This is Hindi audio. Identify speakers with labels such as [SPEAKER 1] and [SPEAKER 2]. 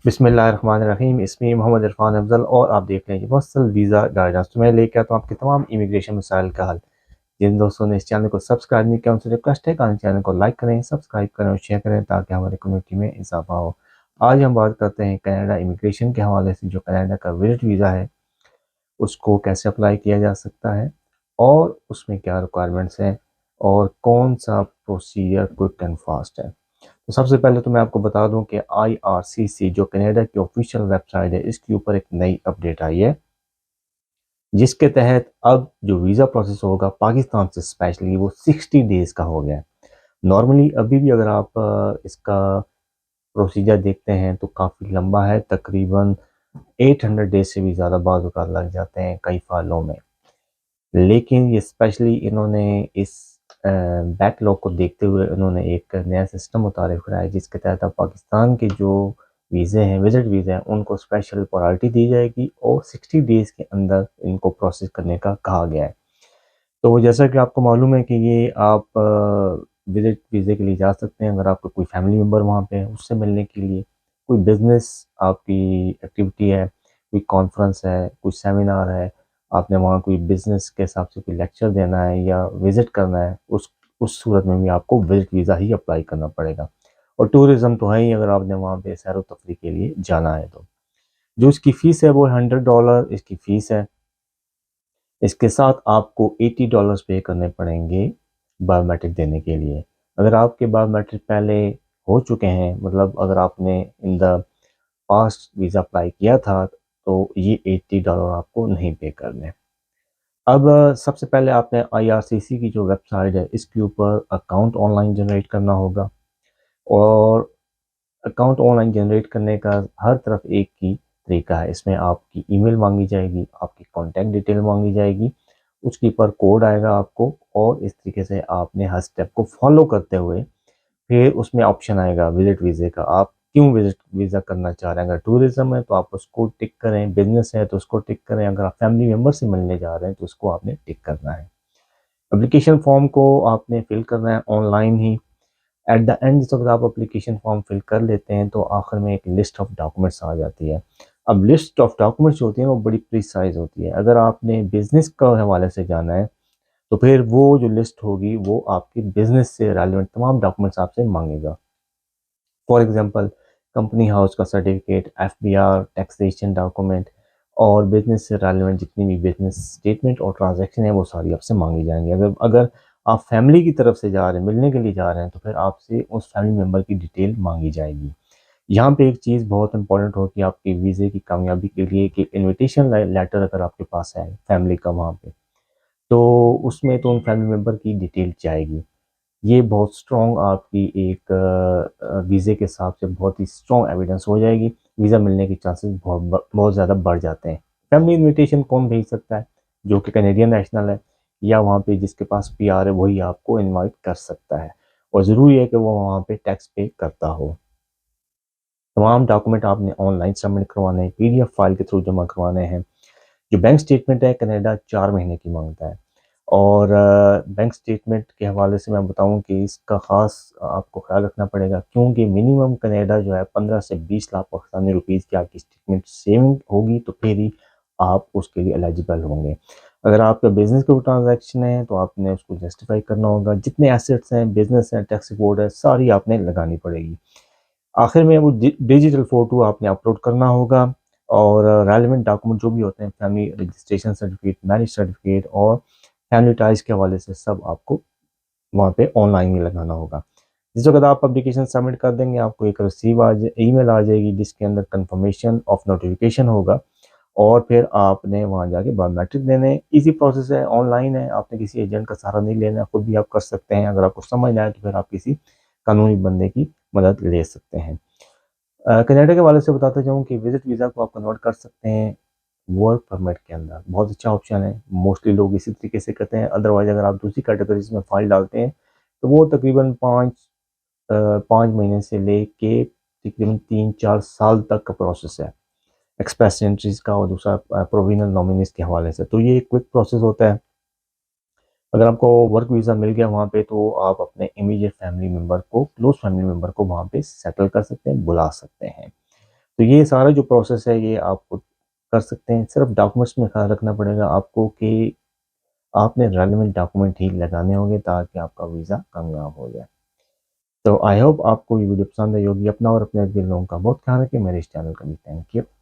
[SPEAKER 1] बिस्मिल्लाहिर्रहमानिर्रहीम। इसमें मोहम्मद इरफान अफजल और आप देख रहे हैं मुफस्सल वीज़ा गाइडेंस। तो मैं लेकर आता हूँ आपके तमाम इमिग्रेशन मसाइल का हल। जिन दोस्तों ने इस चैनल को सब्सक्राइब नहीं किया उनसे रिक्वेस्ट है कि चैनल को लाइक करें, सब्सक्राइब करें और शेयर करें ताकि हमारी कम्युनिटी में इजाफा हो। आज हम बात करते हैं कनाडा इमिग्रेशन के हवाले से। जो कनाडा का विजिट वीज़ा है उसको कैसे अप्लाई किया जा सकता है और उसमें क्या रिक्वायरमेंट्स हैं और कौन सा प्रोसीजर क्विक एंड फास्ट है। तो सबसे पहले तो मैं आपको बता दूं कि IRCC जो कनाडा की ऑफिशियल वेबसाइट है इसके ऊपर एक नई अपडेट आई है जिसके तहत अब जो वीज़ा प्रोसेस होगा पाकिस्तान से स्पेशली वो 60 डेज़ का हो गया है। नॉर्मली अभी भी अगर आप इसका प्रोसीजर देखते हैं तो काफ़ी लंबा है, तकरीबन 800 डेज से भी ज़्यादा बाज़ औक़ात लग जाते हैं कई फाइलों में। लेकिन ये स्पेशली इन्होंने इस बैकलॉग को देखते हुए इन्होंने एक नया सिस्टम मुतारिफ कराया जिसके तहत अब पाकिस्तान के जो वीज़े हैं, विजिट वीज़े हैं, उनको स्पेशल प्रायोरिटी दी जाएगी और 60 डेज़ के अंदर इनको प्रोसेस करने का कहा गया है। तो जैसा कि आपको मालूम है कि ये आप विजिट वीज़े के लिए जा सकते हैं अगर आपका कोई फैमिली मेम्बर वहाँ पे है उससे मिलने के लिए, कोई बिज़नेस आपकी एक्टिविटी है, कोई कॉन्फ्रेंस है, कोई सेमिनार है, आपने वहाँ कोई बिज़नेस के हिसाब से कोई लेक्चर देना है या विज़िट करना है, उस सूरत में भी आपको विजिट वीज़ा ही अप्लाई करना पड़ेगा। और टूरिज़्म तो है ही अगर आपने वहाँ पे सैर व तफरीह के लिए जाना है तो। जो इसकी फ़ीस है वो $100 इसकी फ़ीस है। इसके साथ आपको $80 पे करने पड़ेंगे बायोमेट्रिक देने के लिए। अगर आपके बायोमेट्रिक पहले हो चुके हैं, मतलब अगर आपने in the past visa apply किया था तो ये $80 आपको नहीं पे करने। अब सबसे पहले आपने IRCC की जो वेबसाइट है इसके ऊपर अकाउंट ऑनलाइन जनरेट करना होगा और अकाउंट ऑनलाइन जनरेट करने का हर तरफ एक ही तरीका है। इसमें आपकी ईमेल मांगी जाएगी, आपकी कॉन्टैक्ट डिटेल मांगी जाएगी, उसके ऊपर कोड आएगा आपको और इस तरीके से आपने हर स्टेप को फॉलो करते हुए फिर उसमें ऑप्शन आएगा विजिट वीज़े का। आप क्यों विजिट वीज़ा करना चाह रहे हैं? अगर टूरिज्म है तो आप उसको टिक करें, बिजनेस है तो उसको टिक करें, अगर आप फैमिली मेम्बर से मिलने जा रहे हैं तो उसको आपने टिक करना है। एप्लीकेशन फॉर्म को आपने फिल करना है online he. At the end जब तक आप एप्लीकेशन फॉर्म फिल कर लेते हैं तो आखिर में एक लिस्ट ऑफ डॉक्यूमेंट्स आ जाती है। अब लिस्ट ऑफ डॉक्यूमेंट्स जो होती है वो बड़ी प्रिसाइज होती है। अगर आपने बिजनेस का हवाले से जाना है तो फिर वो जो लिस्ट होगी वो आपके बिजनेस से रेलिवेंट तमाम डॉक्यूमेंट्स आपसे मांगेगा। फॉर एग्जांपल कंपनी हाउस का सर्टिफिकेट, FBR, टैक्सेशन डॉक्यूमेंट और बिजनेस से रेलिवेंट जितनी भी बिजनेस स्टेटमेंट और ट्रांजैक्शन है वो सारी आपसे मांगी जाएंगी। अगर अगर आप फैमिली की तरफ से जा रहे हैं, मिलने के लिए जा रहे हैं तो फिर आपसे उस फैमिली मेम्बर की डिटेल मांगी जाएगी। यहाँ पे एक चीज़ बहुत इंपॉर्टेंट होती है आपकी वीज़े की कामयाबी के लिए कि इनविटेशन लेटर अगर आपके पास है फैमिली का वहाँ पे, तो उसमें तो उन फैमिली मेम्बर की डिटेल जाएगी। ये बहुत स्ट्रॉन्ग आपकी एक वीज़े के हिसाब से बहुत ही स्ट्रॉन्ग एविडेंस हो जाएगी। वीज़ा मिलने के चांसेस बहुत ज़्यादा बढ़ जाते हैं। फैमिली इनविटेशन कौन भेज सकता है? जो कि कैनेडियन नेशनल है या वहाँ पे जिसके पास PR है वही आपको इनवाइट कर सकता है और ज़रूरी है कि वो वहाँ पे टैक्स पे करता हो। तमाम डॉक्यूमेंट आपने ऑनलाइन सबमिट करवाने हैं, PDF फाइल के थ्रू जमा करवाने हैं। जो बैंक स्टेटमेंट है कनाडा 4 महीने की मांगता है और बैंक स्टेटमेंट के हवाले से मैं बताऊं कि इसका ख़ास आपको ख्याल रखना पड़ेगा क्योंकि मिनिमम कनाडा जो है 15 से 20 लाख पाकिस्तानी रुपीज़ की आपकी स्टेटमेंट सेविंग होगी तो फिर ही आप उसके लिए एलिजिबल होंगे। अगर आपका बिजनेस के ट्रांजैक्शन है तो आपने उसको जस्टिफाई करना होगा। जितने एसेट्स हैं, बिजनेस है, टैक्स रिपोर्ट है, सारी आपने लगानी पड़ेगी। आखिर में वो डिजिटल फ़ोटो आपने अपलोड करना होगा और रेलेवेंट डॉक्यूमेंट जो भी होते हैं family registration certificate, marriage certificate और फैमिली टाइज़ के हवाले से सब आपको वहाँ पे ऑनलाइन ही लगाना होगा। जिस वक़्त आप एप्लीकेशन सबमिट कर देंगे आपको एक रिसीव ईमेल आ जाएगी जिसके अंदर कन्फर्मेशन ऑफ नोटिफ़िकेशन होगा और फिर आपने वहाँ जाके बायोमेट्रिक देने हैं। ईज़ी प्रोसेस है, ऑनलाइन है, आपने किसी एजेंट का सहारा नहीं लेना है, खुद भी आप कर सकते हैं। अगर आपको समझ ना आए तो फिर आप किसी कानूनी बंदे की मदद ले सकते हैं। कनाडा के हवाले से बताता जाऊँ कि विज़िट वीज़ा को आप कन्वर्ट कर सकते हैं वर्क परमिट के अंदर। बहुत अच्छा ऑप्शन है, मोस्टली लोग इसी तरीके से करते हैं। अदरवाइज़ अगर आप दूसरी कैटेगरीज़ में फ़ाइल डालते हैं तो वो तकरीबन 5 महीने से लेके तकरीबन 3-4 साल तक का प्रोसेस है। एक्सप्रेस एंट्रीज का और दूसरा प्रोविजनल नॉमिनीज के हवाले से। तो ये एक क्विक प्रोसेस होता है। अगर आपको वर्क वीज़ा मिल गया वहाँ पे, तो आप अपने इमीडिएट फैमिली मेम्बर को, क्लोज फैमिली मेम्बर को वहाँ पे सेटल कर सकते हैं, बुला सकते हैं। तो ये सारा जो प्रोसेस है ये आप कर सकते हैं। सिर्फ डॉक्यूमेंट्स में ख्याल रखना पड़ेगा आपको कि आपने रेलेवेंट डॉक्यूमेंट ही लगाने होंगे ताकि आपका वीज़ा कामयाब हो जाए। तो आई होप आपको ये वीडियो पसंद आई होगी। अपना और अपने इर्द गिर्द लोगों का बहुत ख्याल रखें। मेरे इस चैनल का भी थैंक यू।